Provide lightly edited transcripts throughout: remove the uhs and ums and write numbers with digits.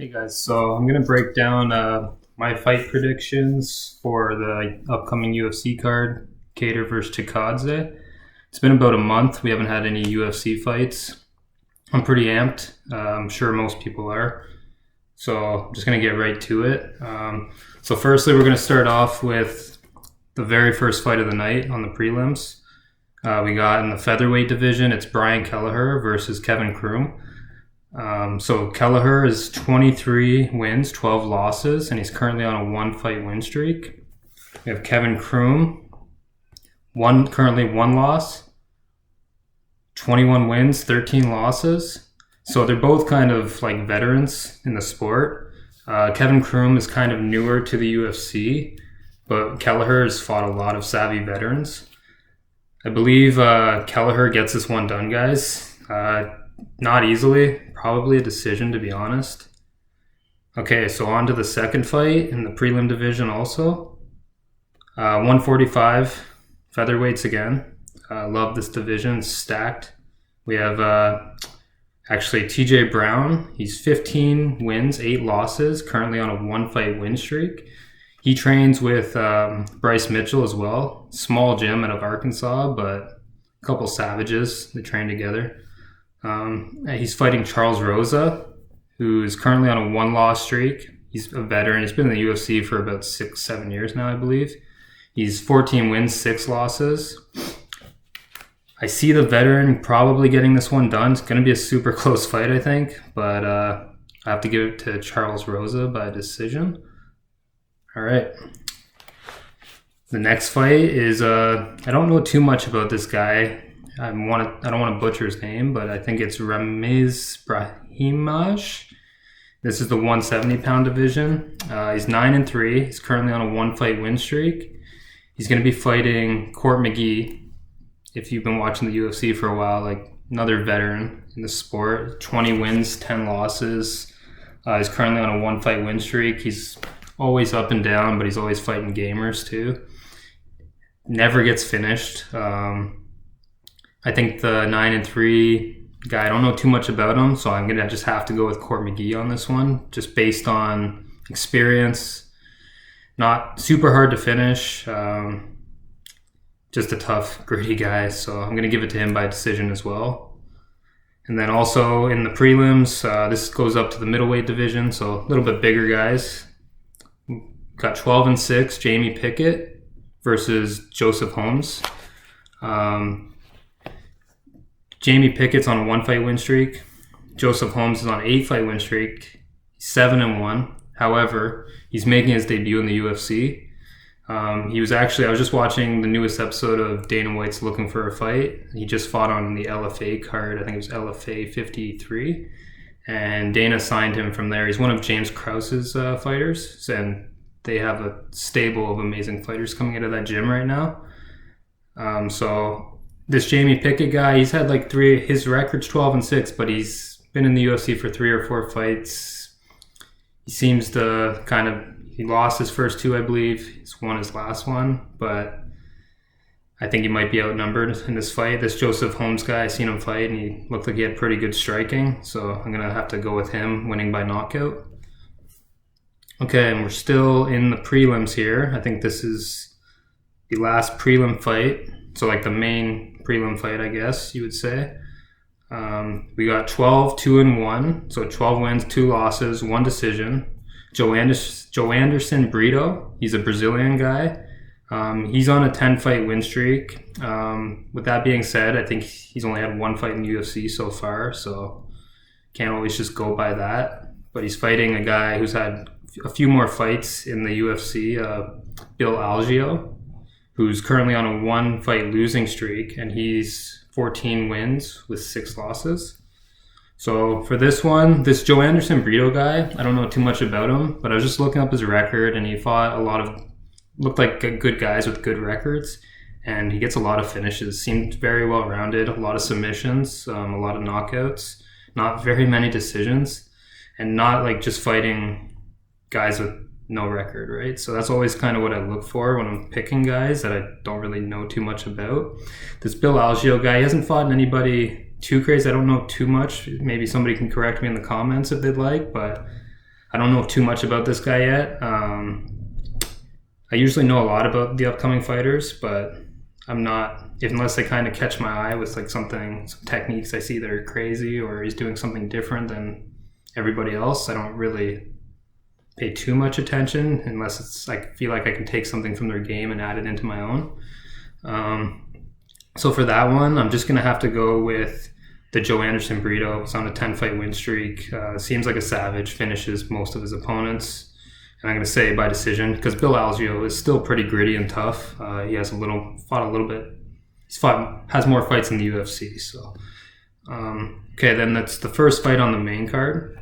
Hey guys, so I'm gonna break down my fight predictions for the upcoming UFC card, Kattar vs Chikadze. It's been about a month. We haven't had any UFC fights. I'm pretty amped. I'm sure most people are. So I'm just gonna get right to it. So firstly, we're gonna start off with the very first fight of the night on the prelims. We got in the featherweight division, it's Brian Kelleher versus Kevin Croom. So Kelleher is 23 wins, 12 losses, and he's currently on a one-fight win streak. We have Kevin Croom, currently one loss, 21 wins, 13 losses. So they're both kind of like veterans in the sport. Kevin Croom is kind of newer to the UFC, but Kelleher has fought a lot of savvy veterans. I believe Kelleher gets this one done, guys. Not easily. Probably a decision, to be honest. Okay, so on to the second fight in the prelim division also. 145 featherweights again. Love this division. It's stacked. We have actually TJ Brown. He's 15 wins, 8 losses, currently on a one-fight win streak. He trains with Bryce Mitchell as well. Small gym out of Arkansas, but a couple savages. They train together. He's fighting Charles Rosa, who is currently on a one-loss streak. He's a veteran. He's been in the UFC for about 6-7 years now, I believe. He's 14 wins, 6 losses. I see the veteran probably getting this one done. It's going to be a super close fight, I think, but I have to give it to Charles Rosa by decision. All right. The next fight is, I don't know too much about this guy. I don't want to butcher his name, but I think it's Ramiz Brahimaj. This is the 170-pound division. He's 9-3. He's currently on a one-fight win streak. He's going to be fighting Court McGee. If you've been watching the UFC for a while, like another veteran in the sport, 20 wins, 10 losses. He's currently on a one-fight win streak. He's always up and down, but he's always fighting gamers too. Never gets finished. I think the 9-3 guy, I don't know too much about him, so I'm going to just have to go with Court McGee on this one, just based on experience. Not super hard to finish, just a tough, gritty guy, so I'm going to give it to him by decision as well. And then also in the prelims, this goes up to the middleweight division, so a little bit bigger guys. Got 12-6, Jamie Pickett versus Joseph Holmes. Jamie Pickett's on a one-fight win streak. Joseph Holmes is on an 8-fight win streak. He's 7-1. However, he's making his debut in the UFC. I was just watching the newest episode of Dana White's Looking for a Fight. He just fought on the LFA card. I think it was LFA 53. And Dana signed him from there. He's one of James Krause's fighters. And they have a stable of amazing fighters coming into that gym right now. So this Jamie Pickett guy, he's had like his record's 12-6, but he's been in the UFC for 3 or 4 fights. He seems to he lost his first 2, I believe. He's won his last one, but I think he might be outnumbered in this fight. This Joseph Holmes guy, I seen him fight, and he looked like he had pretty good striking, so I'm going to have to go with him winning by knockout. Okay, and we're still in the prelims here. I think this is the last prelim fight. So like the main prelim fight, I guess you would say. We got 12-2-1, so 12 wins, 2 losses, 1 decision. Joe Anderson Brito, he's a Brazilian guy. He's on a 10-fight win streak. With that being said, I think he's only had 1 fight in the UFC so far, so can't always just go by that. But he's fighting a guy who's had a few more fights in the UFC, Bill Algeo, who's currently on a 1-fight losing streak, and he's 14 wins with 6 losses. So for this one, this Joe Anderson Brito guy, I don't know too much about him, but I was just looking up his record, and he fought looked like good guys with good records, and he gets a lot of finishes. Seemed very well-rounded, a lot of submissions, a lot of knockouts, not very many decisions, and not like just fighting guys with no record, right? So that's always kind of what I look for when I'm picking guys that I don't really know too much about. This Bill Algeo guy, he hasn't fought anybody too crazy. I don't know too much. Maybe somebody can correct me in the comments if they'd like, but I don't know too much about this guy yet. I usually know a lot about the upcoming fighters, but I'm not, unless they kind of catch my eye with like some techniques I see that are crazy, or he's doing something different than everybody else. I don't really pay too much attention unless it's I feel like I can take something from their game and add it into my own. So for that one, I'm just gonna have to go with the Joe Anderson Brito. He's on a 10-fight win streak. Seems like a savage. Finishes most of his opponents. And I'm going to say by decision, because Bill Algeo is still pretty gritty and tough. He has has more fights in the UFC. So, okay, then that's the first fight on the main card.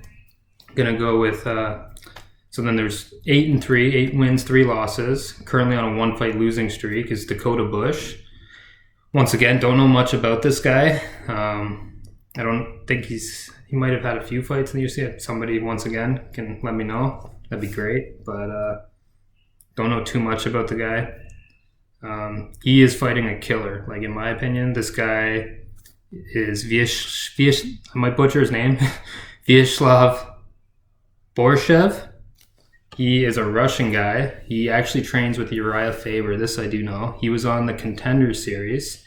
I'm going to go with, so then there's 8-3, 8 wins, 3 losses. Currently on a 1-fight losing streak is Dakota Bush. Once again, don't know much about this guy. I don't think he might have had a few fights in the UFC. If somebody, once again, can let me know, that'd be great. But don't know too much about the guy. He is fighting a killer. Like, in my opinion, this guy is I might butcher his name, Vyacheslav Borshev. He is a Russian guy. He actually trains with Uriah Faber. This I do know. He was on the Contender Series,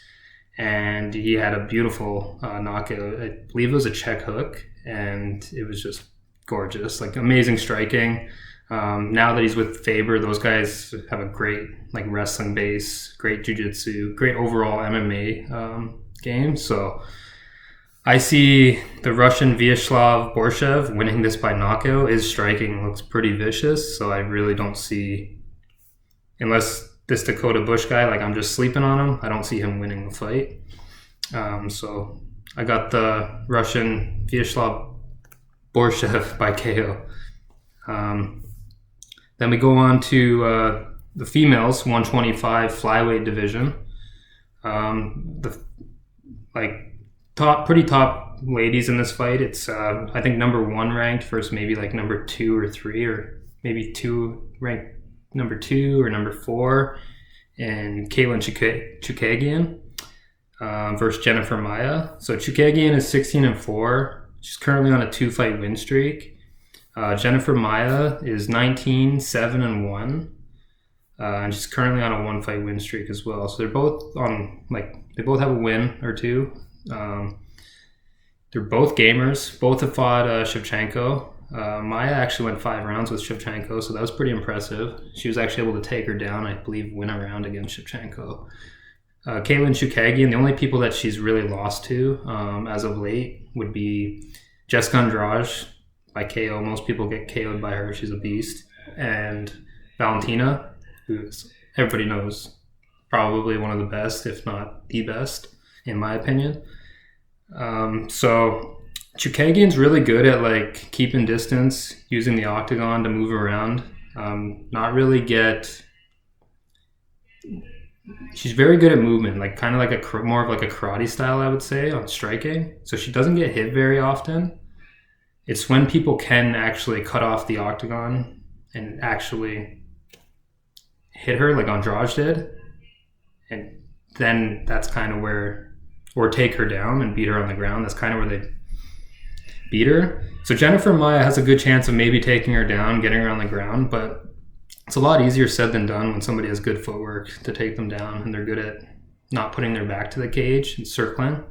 and he had a beautiful knockout. I believe it was a check hook, and it was just gorgeous. Like, amazing striking. Now that he's with Faber, those guys have a great like wrestling base, great jiu-jitsu, great overall MMA game. So I see the Russian Vyacheslav Borshev winning this by knockout. His striking looks pretty vicious, so I really don't see, unless this Dakota Bush guy, like, I'm just sleeping on him, I don't see him winning the fight. So I got the Russian Vyacheslav Borshev by KO. Then we go on to the females 125 flyweight division. Pretty top ladies in this fight. It's I think number 1 ranked versus maybe like number 2 or 3, or maybe ranked number 2 or number 4, and Caitlin Chookagian versus Jennifer Maia. So Chookagian is 16-4. She's currently on a 2-fight win streak. Jennifer Maia is 19-7-1. And she's currently on a 1-fight win streak as well. So they're both on, they both have a win or 2. They're both gamers. Both have fought Shevchenko. Maia actually went 5 rounds with Shevchenko, so that was pretty impressive. She was actually able to take her down, I believe, win a round against Shevchenko. Caitlin Chookagian, the only people that she's really lost to as of late would be Jessica Andrade by KO. Most people get KO'd by her. She's a beast. And Valentina, who everybody knows, probably one of the best, if not the best, in my opinion. So Chookagian's really good at like keeping distance, using the octagon to move around. She's very good at movement, like kind of like more of like a karate style, I would say, on striking. So she doesn't get hit very often. It's when people can actually cut off the octagon and actually hit her like Andrade did, and then that's kind of where, or take her down and beat her on the ground. That's kind of where they beat her. So Jennifer Maia has a good chance of maybe taking her down, getting her on the ground, but it's a lot easier said than done when somebody has good footwork to take them down and they're good at not putting their back to the cage and circling.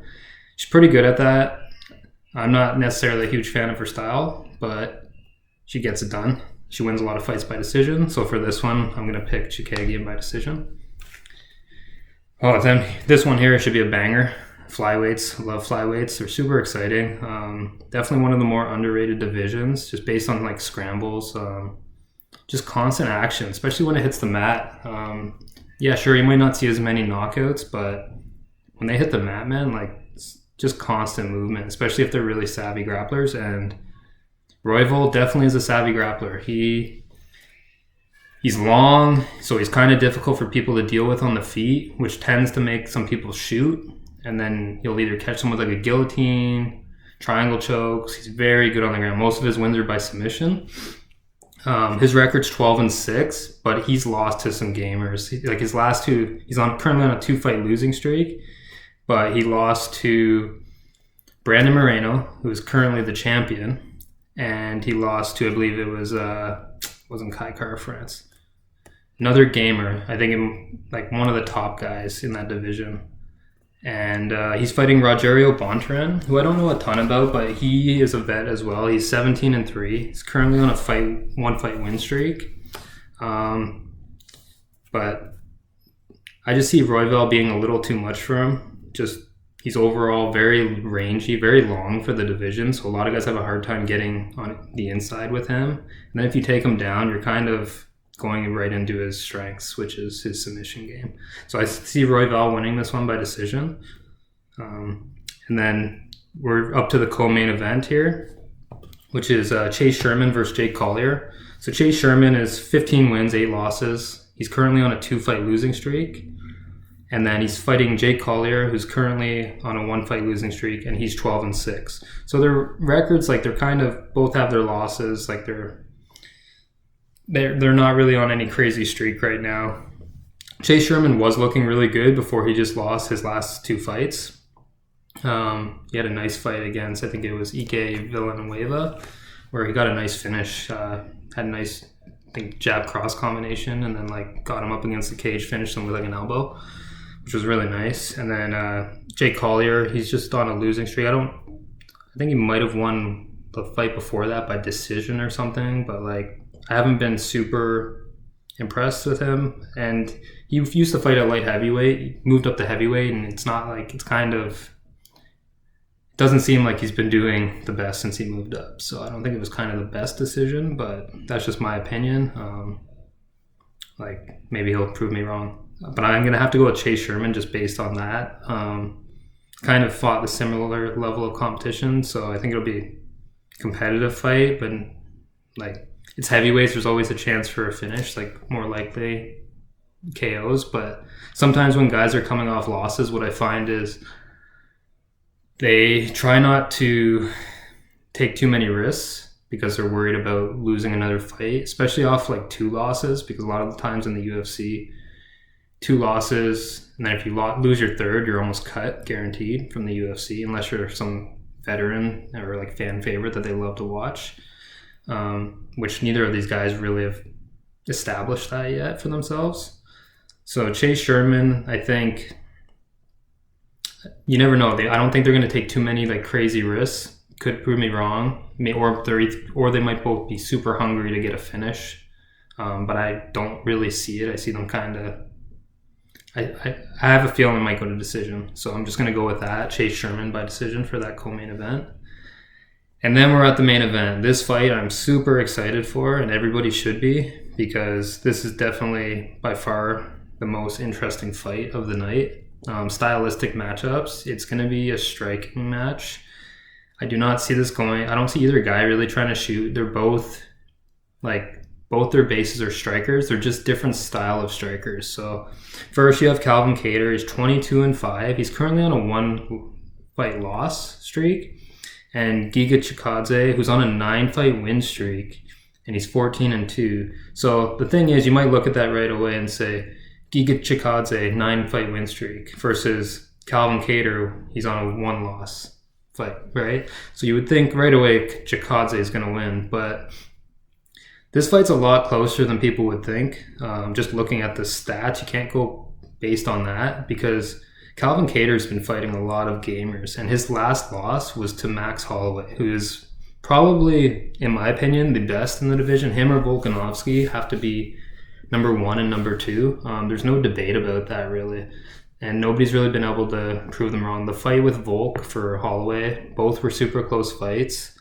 She's pretty good at that. I'm not necessarily a huge fan of her style, but she gets it done. She wins a lot of fights by decision. So for this one, I'm going to pick Chookagian by decision. Oh, then this one here should be a banger. Flyweights, love flyweights. They're super exciting. Definitely one of the more underrated divisions, just based on like scrambles, just constant action, especially when it hits the mat. Yeah, sure, you might not see as many knockouts, but when they hit the mat, man, like, it's just constant movement, especially if they're really savvy grapplers. And Royval definitely is a savvy grappler. He's long, so he's kind of difficult for people to deal with on the feet, which tends to make some people shoot. And then he'll either catch them with like a guillotine, triangle chokes. He's very good on the ground. Most of his wins are by submission. His record's 12-6, but he's lost to some gamers. His last 2, he's currently on a 2-fight losing streak, but he lost to Brandon Moreno, who is currently the champion, and he lost to, I believe it was wasn't Kaikar, France. Another gamer, I think like one of the top guys in that division. And he's fighting Rogerio Bontorin, who I don't know a ton about, but he is a vet as well. He's 17-3. He's currently on a one fight win streak. But I just see Royval being a little too much for him. He's overall very rangy, very long for the division, so a lot of guys have a hard time getting on the inside with him. And then if you take him down, you're kind of going right into his strengths, which is his submission game. So I see Royval winning this one by decision. And then we're up to the co-main event here, which is Chase Sherman versus Jake Collier. So Chase Sherman is 15 wins, 8 losses. He's currently on a 2-fight losing streak. And then he's fighting Jake Collier, who's currently on a 1-fight losing streak, and he's 12-6. So their records, like, they're kind of both have their losses. Like they're not really on any crazy streak right now. Chase Sherman was looking really good before he just lost his last 2 fights. He had a nice fight against, I think it was Ike Villanueva, where he got a nice finish. Had a nice, I think, jab cross combination, and then like got him up against the cage, finished him with like an elbow, which was really nice. And then Jake Collier, he's just on a losing streak. I think he might have won the fight before that by decision or something, but like I haven't been super impressed with him. And he used to fight at light heavyweight, he moved up to heavyweight, and it's not like, it's kind of, it doesn't seem like he's been doing the best since he moved up. So I don't think it was kind of the best decision, but that's just my opinion. Like maybe he'll prove me wrong, but I'm going to have to go with Chase Sherman just based on that. Kind of fought the similar level of competition, so I think it'll be a competitive fight, but like it's heavyweights, there's always a chance for a finish, like more likely KOs. But sometimes when guys are coming off losses, what I find is they try not to take too many risks because they're worried about losing another fight, especially off like 2 losses, because a lot of the times in the UFC, 2 losses, and then if you lose your third, you're almost cut, guaranteed, from the UFC, unless you're some veteran or like fan favorite that they love to watch, which neither of these guys really have established that yet for themselves. So Chase Sherman, I think, you never know. I don't think they're going to take too many like crazy risks. Could prove me wrong, or they might both be super hungry to get a finish, but I don't really see it. I see them kind of. I have a feeling it might go to decision, so I'm just going to go with that. Chase Sherman by decision for that co-main event. And then we're at the main event. This fight I'm super excited for, and everybody should be, because this is definitely by far the most interesting fight of the night. Stylistic matchups. It's going to be a striking match. I do not see this going. I don't see either guy really trying to shoot. They're both their bases are strikers. They're just different style of strikers. So first you have Calvin Kattar. He's 22-5. He's currently on a 1-fight loss streak. And Giga Takazi, who's on a 9-fight win streak, and he's 14-2. So the thing is, you might look at that right away and say, Giga Takazi, 9-fight win streak, versus Calvin Kattar, he's on a 1-loss fight, right? So you would think right away Chikadze is going to win, but this fight's a lot closer than people would think. Just looking at the stats, you can't go based on that, because Calvin Kattar's been fighting a lot of gamers, and his last loss was to Max Holloway, who is probably, in my opinion, the best in the division. Him or Volkanovski have to be number 1 and number 2. There's no debate about that, really. And nobody's really been able to prove them wrong. The fight with Volk for Holloway, both were super close fights.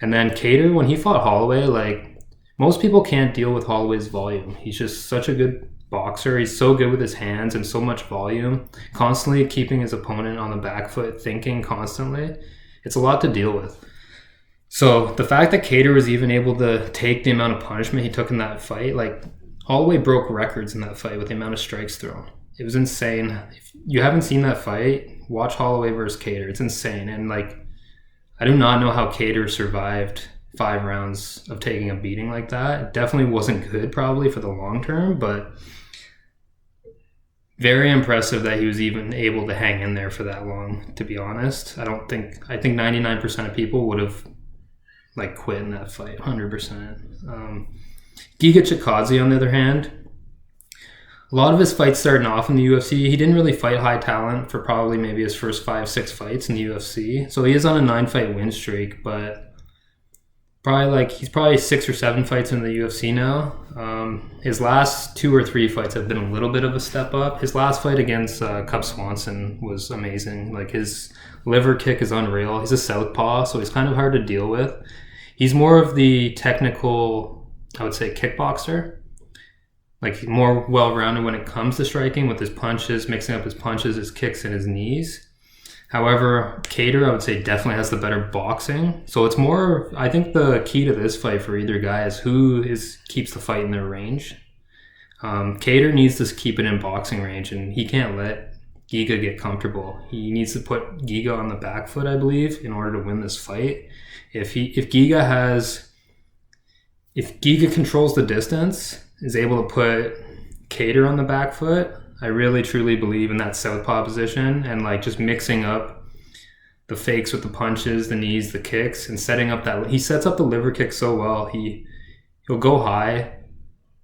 And then Kattar, when he fought Holloway, like, most people can't deal with Holloway's volume. He's just such a good boxer. He's so good with his hands and so much volume, constantly keeping his opponent on the back foot, thinking constantly. It's a lot to deal with. So the fact that Kattar was even able to take the amount of punishment he took in that fight, like, Holloway broke records in that fight with the amount of strikes thrown. It was insane. If you haven't seen that fight, watch Holloway versus Kattar. It's insane. And like, I do not know how Kattar survived 5 rounds of taking a beating like that. It definitely wasn't good probably for the long term, but very impressive that he was even able to hang in there for that long, to be honest. I think 99% of people would have like quit in that fight, 100%. Giga Takazi, on the other hand, a lot of his fights starting off in the UFC, he didn't really fight high talent for probably maybe his first 5-6 fights in the UFC. So he is on a 9-fight win streak, but he's probably 6 or 7 fights in the UFC now. His last 2 or 3 fights have been a little bit of a step up. His last fight against Cub Swanson was amazing. Like, his liver kick is unreal. He's a southpaw, so he's kind of hard to deal with. He's more of the technical, I would say, kickboxer. Like, more well-rounded when it comes to striking with his punches, mixing up his punches, his kicks, and his knees. However, Kattar, I would say, definitely has the better boxing. So it's more, I think the key to this fight for either guy is who keeps the fight in their range. Kattar needs to keep it in boxing range, and he can't let Giga get comfortable. He needs to put Giga on the back foot, I believe, in order to win this fight. If Giga controls the distance, is able to put Kattar on the back foot, I really truly believe in that southpaw position, and like just mixing up the fakes with the punches, the knees, the kicks, and setting up that. He sets up the liver kick so well. He'll go high,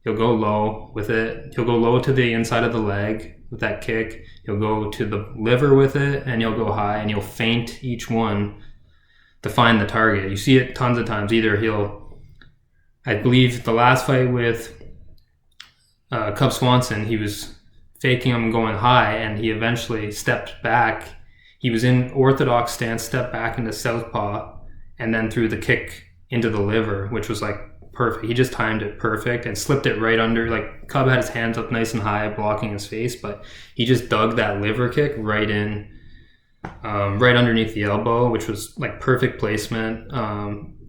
he'll go low with it. He'll go low to the inside of the leg with that kick. He'll go to the liver with it, and he'll go high, and he'll feint each one to find the target. You see it tons of times. Either I believe the last fight with Cub Swanson, he was faking him going high, and he eventually stepped back. He was in orthodox stance, stepped back into southpaw, and then threw the kick into the liver, which was like perfect. He just timed it perfect and slipped it right under. Like, Cub had his hands up nice and high, blocking his face, but he just dug that liver kick right in, right underneath the elbow, which was like perfect placement.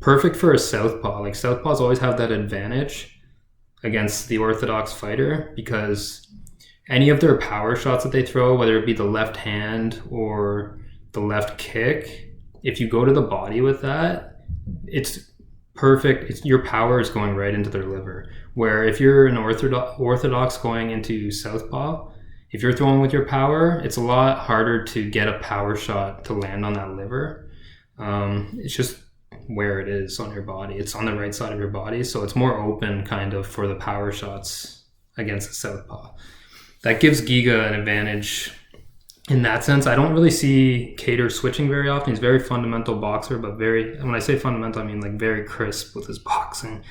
Perfect for a southpaw. Like, southpaws always have that advantage against the orthodox fighter, because any of their power shots that they throw, whether it be the left hand or the left kick, if you go to the body with that, it's perfect. Your power is going right into their liver. Where if you're an orthodox going into southpaw, if you're throwing with your power, it's a lot harder to get a power shot to land on that liver. It's just where it is on your body. It's on the right side of your body, so it's more open kind of for the power shots against the southpaw. That gives Giga an advantage in that sense. I don't really see Kattar switching very often. He's a very fundamental boxer, but when I say fundamental, I mean like very crisp with his boxing.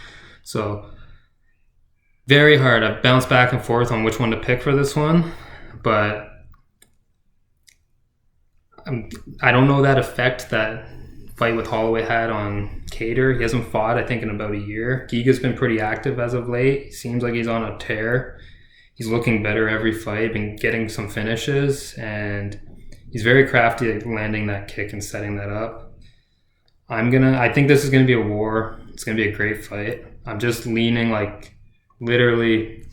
So very hard. I've bounced back and forth on which one to pick for this one, but I don't know that effect that fight with Holloway had on Kattar. He hasn't fought, I think, in about a year. Giga's been pretty active as of late. He seems like he's on a tear. He's looking better every fight, been getting some finishes, and he's very crafty at landing that kick and setting that up. I think this is going to be a war. It's going to be a great fight. I'm just leaning like literally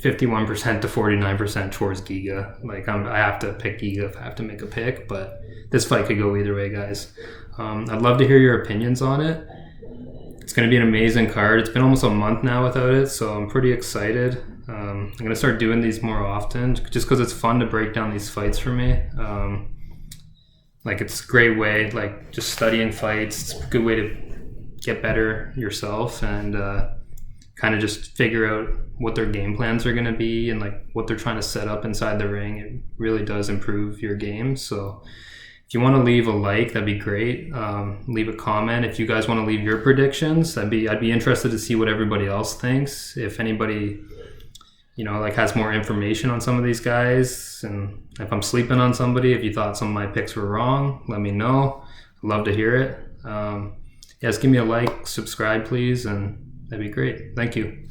51% to 49% towards Giga. Like, I have to pick Giga if I have to make a pick, but this fight could go either way, guys. I'd love to hear your opinions on it. It's going to be an amazing card. It's been almost a month now without it, so I'm pretty excited. I'm going to start doing these more often just because it's fun to break down these fights for me. Like, it's a great way, like, just studying fights. It's a good way to get better yourself and kind of just figure out what their game plans are going to be and like what they're trying to set up inside the ring. It really does improve your game. So if you want to leave a like, that'd be great. Leave a comment. If you guys want to leave your predictions, I'd be interested to see what everybody else thinks. If anybody, like, has more information on some of these guys, and if I'm sleeping on somebody, if you thought some of my picks were wrong, let me know. I'd love to hear it. Yes, give me a like, subscribe, please, and that'd be great. Thank you.